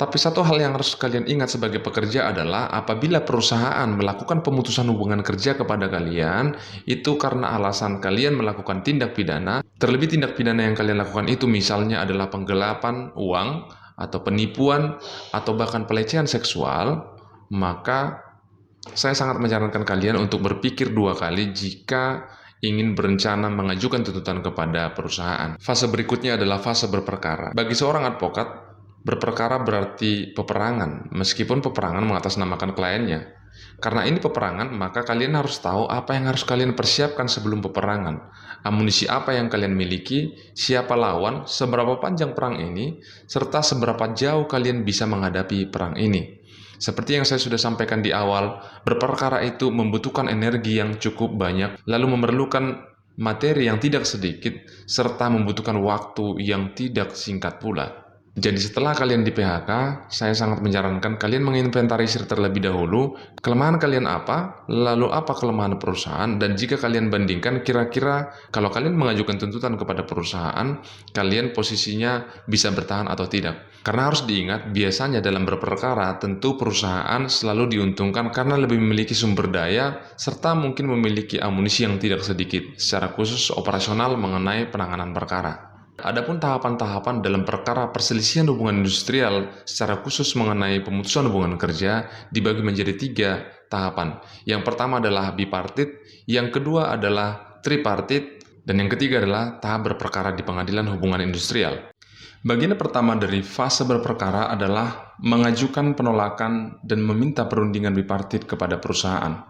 Tapi satu hal yang harus kalian ingat sebagai pekerja adalah apabila perusahaan melakukan pemutusan hubungan kerja kepada kalian, itu karena alasan kalian melakukan tindak pidana, terlebih tindak pidana yang kalian lakukan itu misalnya adalah penggelapan uang, atau penipuan, atau bahkan pelecehan seksual, maka saya sangat menyarankan kalian untuk berpikir dua kali jika ingin berencana mengajukan tuntutan kepada perusahaan. Fase berikutnya adalah fase berperkara. Bagi seorang advokat, berperkara berarti peperangan, meskipun peperangan mengatasnamakan kliennya. Karena ini peperangan, maka kalian harus tahu apa yang harus kalian persiapkan sebelum peperangan. Amunisi apa yang kalian miliki, siapa lawan, seberapa panjang perang ini, serta seberapa jauh kalian bisa menghadapi perang ini. Seperti yang saya sudah sampaikan di awal, berperkara itu membutuhkan energi yang cukup banyak, lalu memerlukan materi yang tidak sedikit, serta membutuhkan waktu yang tidak singkat pula. Jadi setelah kalian di PHK, saya sangat menyarankan kalian menginventarisir terlebih dahulu kelemahan kalian apa, lalu apa kelemahan perusahaan, dan jika kalian bandingkan kira-kira kalau kalian mengajukan tuntutan kepada perusahaan, kalian posisinya bisa bertahan atau tidak. Karena harus diingat, biasanya dalam berperkara tentu perusahaan selalu diuntungkan karena lebih memiliki sumber daya serta mungkin memiliki amunisi yang tidak sedikit, secara khusus operasional mengenai penanganan perkara. Adapun tahapan-tahapan dalam perkara perselisihan hubungan industrial secara khusus mengenai pemutusan hubungan kerja dibagi menjadi 3 tahapan. Yang pertama adalah bipartit, yang kedua adalah tripartit, dan yang ketiga adalah tahap berperkara di pengadilan hubungan industrial. Bagian pertama dari fase berperkara adalah mengajukan penolakan dan meminta perundingan bipartit kepada perusahaan.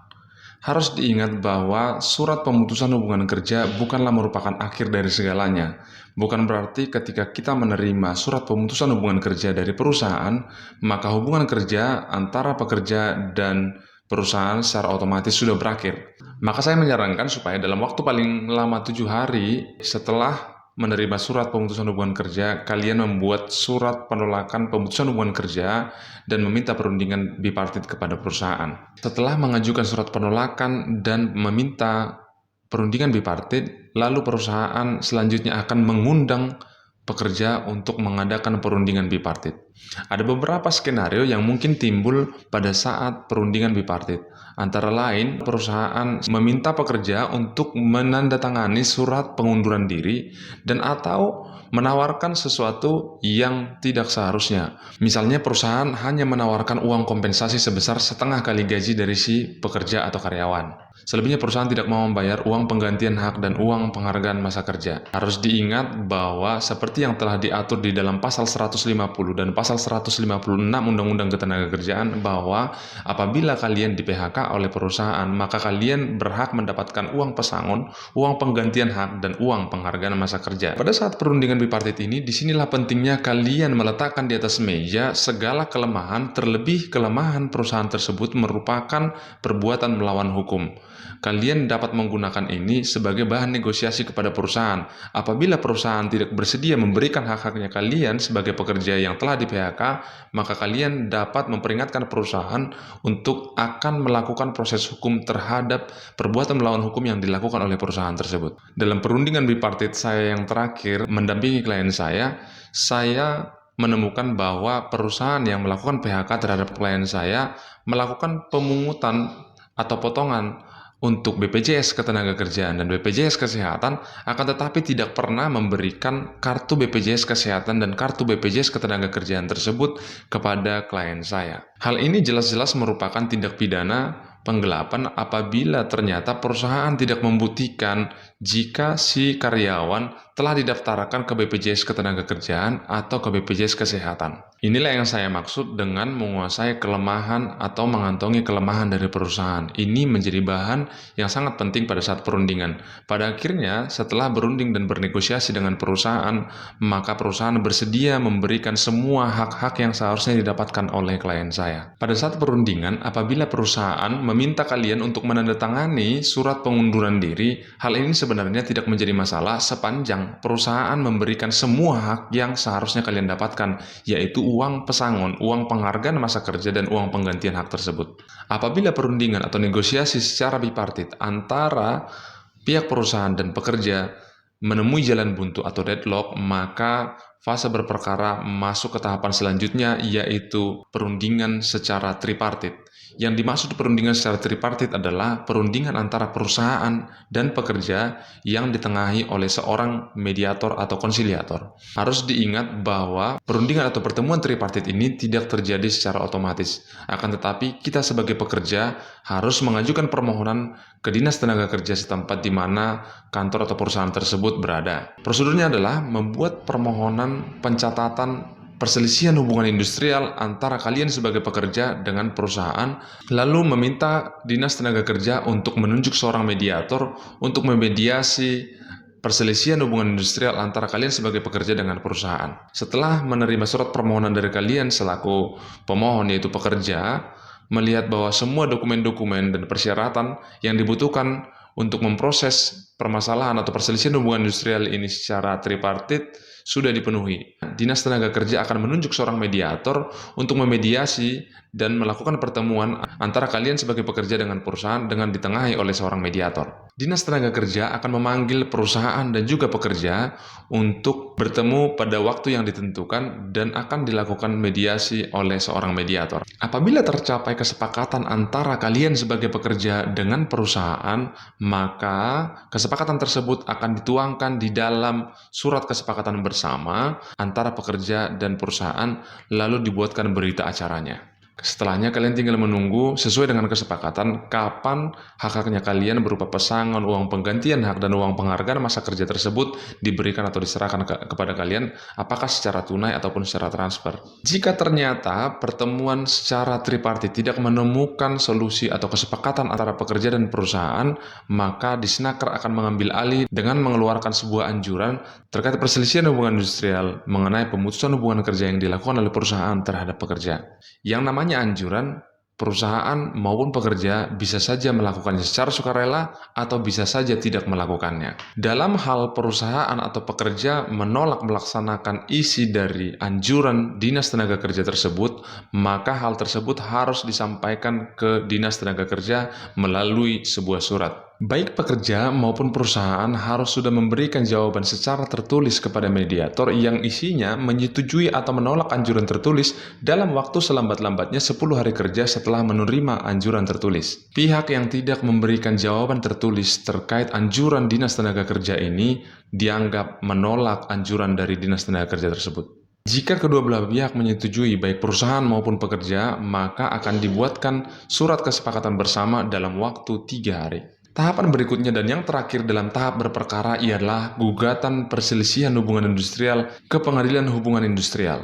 Harus diingat bahwa surat pemutusan hubungan kerja bukanlah merupakan akhir dari segalanya. Bukan berarti ketika kita menerima surat pemutusan hubungan kerja dari perusahaan, maka hubungan kerja antara pekerja dan perusahaan secara otomatis sudah berakhir. Maka saya menyarankan supaya dalam waktu paling lama 7 hari setelah menerima surat pemutusan hubungan kerja, kalian membuat surat penolakan pemutusan hubungan kerja dan meminta perundingan bipartit kepada perusahaan. Setelah mengajukan surat penolakan dan meminta perundingan bipartit, lalu perusahaan selanjutnya akan mengundang pekerja untuk mengadakan perundingan bipartit. Ada beberapa skenario yang mungkin timbul pada saat perundingan bipartit. Antara lain, perusahaan meminta pekerja untuk menandatangani surat pengunduran diri dan atau menawarkan sesuatu yang tidak seharusnya. Misalnya perusahaan hanya menawarkan uang kompensasi sebesar setengah kali gaji dari si pekerja atau karyawan. Selebihnya perusahaan tidak mau membayar uang penggantian hak dan uang penghargaan masa kerja. Harus diingat bahwa seperti yang telah diatur di dalam pasal 150 dan pasal 156 Undang-Undang Ketenagakerjaan bahwa apabila kalian di PHK oleh perusahaan, maka kalian berhak mendapatkan uang pesangon, uang penggantian hak, dan uang penghargaan masa kerja. Pada saat perundingan bipartit ini, disinilah pentingnya kalian meletakkan di atas meja segala kelemahan, terlebih kelemahan perusahaan tersebut merupakan perbuatan melawan hukum. Kalian dapat menggunakan ini sebagai bahan negosiasi kepada perusahaan. Apabila perusahaan tidak bersedia memberikan hak-haknya kalian sebagai pekerja yang telah di PHK, maka kalian dapat memperingatkan perusahaan untuk akan melakukan proses hukum terhadap perbuatan melawan hukum yang dilakukan oleh perusahaan tersebut. Dalam perundingan bipartit saya yang terakhir mendampingi klien saya menemukan bahwa perusahaan yang melakukan PHK terhadap klien saya melakukan pemungutan atau potongan untuk BPJS Ketenagakerjaan dan BPJS Kesehatan, akan tetapi tidak pernah memberikan kartu BPJS Kesehatan dan kartu BPJS Ketenagakerjaan tersebut kepada klien saya. Hal ini jelas-jelas merupakan tindak pidana penggelapan apabila ternyata perusahaan tidak membuktikan jika si karyawan telah didaftarkan ke BPJS Ketenagakerjaan atau ke BPJS Kesehatan. Inilah yang saya maksud dengan menguasai kelemahan atau mengantongi kelemahan dari perusahaan. Ini menjadi bahan yang sangat penting pada saat perundingan. Pada akhirnya, setelah berunding dan bernegosiasi dengan perusahaan, maka perusahaan bersedia memberikan semua hak-hak yang seharusnya didapatkan oleh klien saya. Pada saat perundingan, apabila perusahaan meminta kalian untuk menandatangani surat pengunduran diri, hal ini sebenarnya tidak menjadi masalah sepanjang perusahaan memberikan semua hak yang seharusnya kalian dapatkan, yaitu uang pesangon, uang penghargaan masa kerja, dan uang penggantian hak tersebut. Apabila perundingan atau negosiasi secara bipartit antara pihak perusahaan dan pekerja menemui jalan buntu atau deadlock, maka fase berperkara masuk ke tahapan selanjutnya, yaitu perundingan secara tripartit. Yang dimaksud perundingan secara tripartit adalah perundingan antara perusahaan dan pekerja yang ditengahi oleh seorang mediator atau konsiliator. Harus diingat bahwa perundingan atau pertemuan tripartit ini tidak terjadi secara otomatis. Akan tetapi, kita sebagai pekerja harus mengajukan permohonan ke Dinas Tenaga Kerja setempat di mana kantor atau perusahaan tersebut berada. Prosedurnya adalah membuat permohonan pencatatan perselisihan hubungan industrial antara kalian sebagai pekerja dengan perusahaan, lalu meminta Dinas Tenaga Kerja untuk menunjuk seorang mediator untuk memediasi perselisihan hubungan industrial antara kalian sebagai pekerja dengan perusahaan. Setelah menerima surat permohonan dari kalian selaku pemohon, yaitu pekerja, melihat bahwa semua dokumen-dokumen dan persyaratan yang dibutuhkan untuk memproses permasalahan atau perselisihan hubungan industrial ini secara tripartit sudah dipenuhi, Dinas Tenaga Kerja akan menunjuk seorang mediator untuk memediasi dan melakukan pertemuan antara kalian sebagai pekerja dengan perusahaan dengan ditengahi oleh seorang mediator. Dinas Tenaga Kerja akan memanggil perusahaan dan juga pekerja untuk bertemu pada waktu yang ditentukan dan akan dilakukan mediasi oleh seorang mediator. Apabila tercapai kesepakatan antara kalian sebagai pekerja dengan perusahaan, maka kesepakatan tersebut akan dituangkan di dalam surat kesepakatan bersama antara pekerja dan perusahaan, lalu dibuatkan berita acaranya. Setelahnya kalian tinggal menunggu sesuai dengan kesepakatan kapan hak-haknya kalian berupa pesangon, uang penggantian hak, dan uang penghargaan masa kerja tersebut diberikan atau diserahkan kepada kalian, apakah secara tunai ataupun secara transfer. Jika ternyata pertemuan secara tripartit tidak menemukan solusi atau kesepakatan antara pekerja dan perusahaan, maka Disnaker akan mengambil alih dengan mengeluarkan sebuah anjuran terkait perselisihan hubungan industrial mengenai pemutusan hubungan kerja yang dilakukan oleh perusahaan terhadap pekerja. Yang namanya anjuran, perusahaan maupun pekerja bisa saja melakukannya secara sukarela atau bisa saja tidak melakukannya. Dalam hal perusahaan atau pekerja menolak melaksanakan isi dari anjuran Dinas Tenaga Kerja tersebut, maka hal tersebut harus disampaikan ke Dinas Tenaga Kerja melalui sebuah surat. Baik pekerja maupun perusahaan harus sudah memberikan jawaban secara tertulis kepada mediator yang isinya menyetujui atau menolak anjuran tertulis dalam waktu selambat-lambatnya 10 hari kerja setelah menerima anjuran tertulis. Pihak yang tidak memberikan jawaban tertulis terkait anjuran Dinas Tenaga Kerja ini dianggap menolak anjuran dari Dinas Tenaga Kerja tersebut. Jika kedua belah pihak menyetujui baik perusahaan maupun pekerja, maka akan dibuatkan surat kesepakatan bersama dalam waktu 3 hari. Tahapan berikutnya dan yang terakhir dalam tahap berperkara ialah gugatan perselisihan hubungan industrial ke Pengadilan Hubungan Industrial.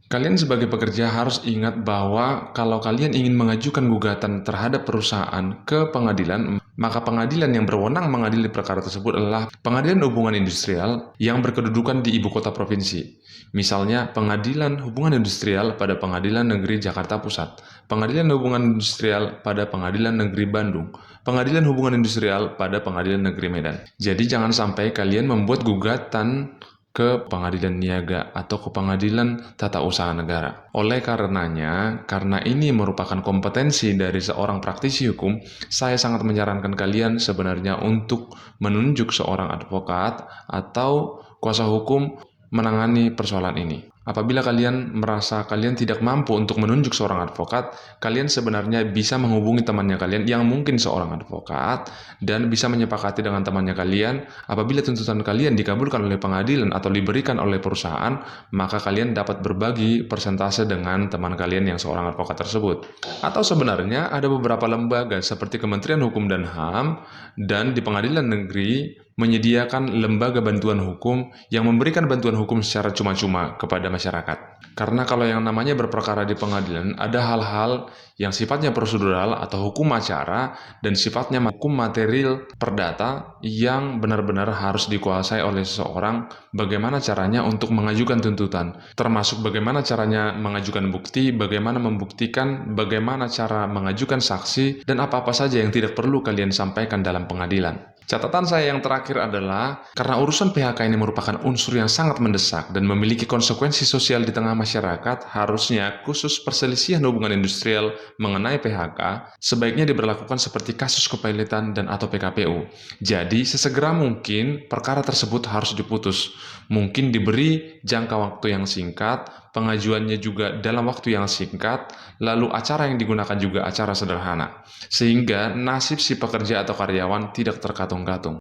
Kalian sebagai pekerja harus ingat bahwa kalau kalian ingin mengajukan gugatan terhadap perusahaan ke pengadilan, maka pengadilan yang berwenang mengadili perkara tersebut adalah Pengadilan Hubungan Industrial yang berkedudukan di ibu kota provinsi. Misalnya, Pengadilan Hubungan Industrial pada Pengadilan Negeri Jakarta Pusat, Pengadilan Hubungan Industrial pada Pengadilan Negeri Bandung, Pengadilan Hubungan Industrial pada Pengadilan Negeri Medan. Jadi jangan sampai kalian membuat gugatan ke pengadilan niaga atau ke pengadilan tata usaha negara. Oleh karenanya, karena ini merupakan kompetensi dari seorang praktisi hukum, saya sangat menyarankan kalian sebenarnya untuk menunjuk seorang advokat atau kuasa hukum menangani persoalan ini. Apabila kalian merasa kalian tidak mampu untuk menunjuk seorang advokat, kalian sebenarnya bisa menghubungi temannya kalian yang mungkin seorang advokat dan bisa menyepakati dengan temannya kalian. Apabila tuntutan kalian dikabulkan oleh pengadilan atau diberikan oleh perusahaan, maka kalian dapat berbagi persentase dengan teman kalian yang seorang advokat tersebut. Atau sebenarnya ada beberapa lembaga seperti Kementerian Hukum dan HAM dan di pengadilan negeri menyediakan lembaga bantuan hukum yang memberikan bantuan hukum secara cuma-cuma kepada masyarakat. Karena kalau yang namanya berperkara di pengadilan, ada hal-hal yang sifatnya prosedural atau hukum acara dan sifatnya hukum material perdata yang benar-benar harus dikuasai oleh seseorang bagaimana caranya untuk mengajukan tuntutan, termasuk bagaimana caranya mengajukan bukti, bagaimana membuktikan, bagaimana cara mengajukan saksi, dan apa-apa saja yang tidak perlu kalian sampaikan dalam pengadilan. Catatan saya yang terakhir adalah, karena urusan PHK ini merupakan unsur yang sangat mendesak dan memiliki konsekuensi sosial di tengah masyarakat, harusnya khusus perselisihan hubungan industrial mengenai PHK sebaiknya diberlakukan seperti kasus kepailitan dan atau PKPU. Jadi, sesegera mungkin perkara tersebut harus diputus. Mungkin diberi jangka waktu yang singkat, pengajuannya juga dalam waktu yang singkat, lalu acara yang digunakan juga acara sederhana, sehingga nasib si pekerja atau karyawan tidak terkatung-katung.